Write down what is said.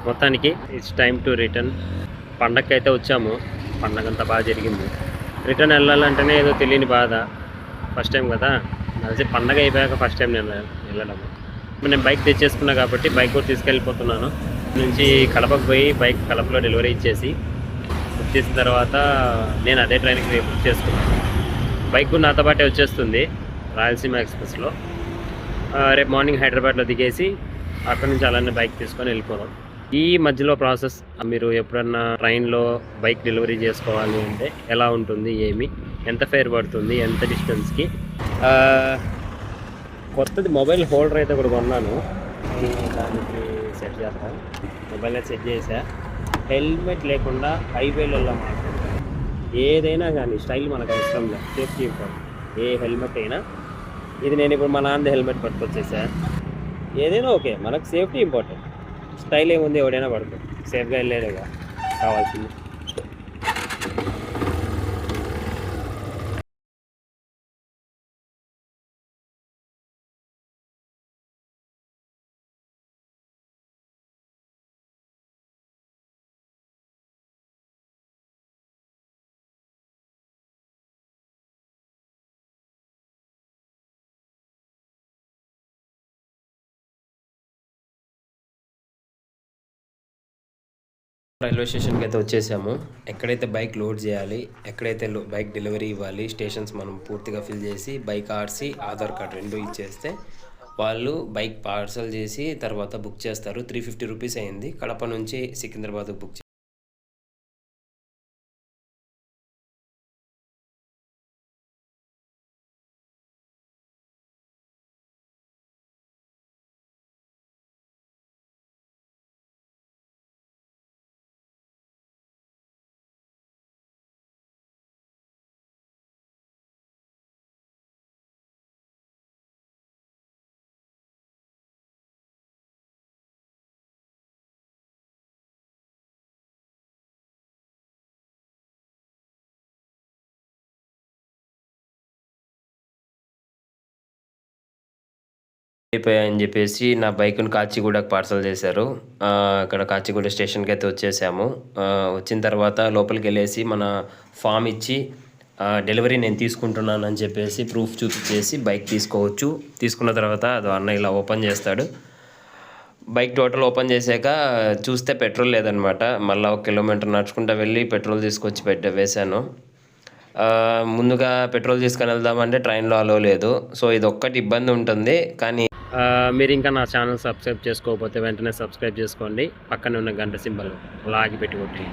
మొత్తానికి it's time to return. పండగకి అయితే వచ్చాము, పండగ అంతా బాగా జరిగింది. రిటర్న్ వెళ్ళాలంటేనే ఏదో తెలియని బాధ. ఫస్ట్ టైం కదా, కలిసి పండగ అయిపోయాక ఫస్ట్ టైం నేను వెళ్ళడం. నేను బైక్ తెచ్చేసుకున్నా కాబట్టి బైక్ కూడా తీసుకెళ్ళిపోతున్నాను. నుంచి కడపకు పోయి బైక్ కడపలో డెలివరీ ఇచ్చేసి బుక్ చేసిన తర్వాత నేను అదే ట్రైన్కి బుక్ చేసుకున్నాను. బైక్ కూడా నాతో పాటే వచ్చేస్తుంది రాయలసీమ ఎక్స్ప్రెస్లో. రేపు మార్నింగ్ హైదరాబాద్లో దిగేసి అక్కడ నుంచి అలానే బైక్ తీసుకొని వెళ్ళిపోదాం. ఈ మధ్యలో ప్రాసెస్ మీరు ఎప్పుడన్నా ట్రైన్లో బైక్ డెలివరీ చేసుకోవాలి అంటే ఎలా ఉంటుంది, ఏమి, ఎంత ఫేర్ పడుతుంది, ఎంత డిస్టెన్స్కి. కొత్తది మొబైల్ హోల్డర్ అయితే కూడా కొన్నాను, దానికి సెట్ చేస్తాను. మొబైల్ అయితే సెట్ చేసా. హెల్మెట్ లేకుండా హైవేలలో మాత్రం ఏదైనా కానీ స్టైల్ మనకు అవసరం లేదు, సేఫ్టీ ఇంపార్టెంట్. ఏ హెల్మెట్ అయినా, ఇది నేను ఇప్పుడు మా నాన్నది హెల్మెట్ పట్టుకొచ్చేసా. ఏదైనా ఓకే, మనకు సేఫ్టీ ఇంపార్టెంట్. స్టైల్ ఏముంది, ఎవడైనా పడుతుంది, సేఫ్గా వెళ్ళేదేగా కావాల్సింది. రైల్వే స్టేషన్కి అయితే వచ్చేసాము. ఎక్కడైతే బైక్ లోడ్ చేయాలి, ఎక్కడైతే బైక్ డెలివరీ ఇవ్వాలి, స్టేషన్స్ మనం పూర్తిగా ఫిల్ చేసి బైక్ ఆర్సీ, ఆధార్ కార్డ్ 2 ఇచ్చేస్తే వాళ్ళు బైక్ పార్సల్ చేసి తర్వాత బుక్ చేస్తారు. 350 రూపీస్ అయింది. కడప నుంచి సికింద్రాబాద్కు బుక్ అయిపోయాయని చెప్పేసి నా బైక్ను కాచిగూడకు పార్సల్ చేశారు. అక్కడ కాచిగూడ స్టేషన్కి అయితే వచ్చేసాము. వచ్చిన తర్వాత లోపలికి వెళ్ళేసి మన ఫామ్ ఇచ్చి డెలివరీ నేను తీసుకుంటున్నాను అని చెప్పేసి ప్రూఫ్ చూపించేసి బైక్ తీసుకోవచ్చు. తీసుకున్న తర్వాత అది అన్న ఇలా ఓపెన్ చేస్తాడు. బైక్ టోటల్ ఓపెన్ చేశాక చూస్తే పెట్రోల్ లేదనమాట. మళ్ళీ 1 కిలోమీటర్ నడుచుకుంటూ వెళ్ళి పెట్రోల్ తీసుకొచ్చి వేశాను. ముందుగా పెట్రోల్ తీసుకొని వెళ్దామంటే ట్రైన్లో అలో లేదు. సో ఇది ఒక్కటి ఇబ్బంది ఉంటుంది. కానీ మీరు ఇంకా నా ఛానల్ సబ్స్క్రైబ్ చేసుకోకపోతే వెంటనే సబ్స్క్రైబ్ చేసుకోండి. పక్కనే ఉన్న గంట సింబల్ లాగి పెట్టుకోండి.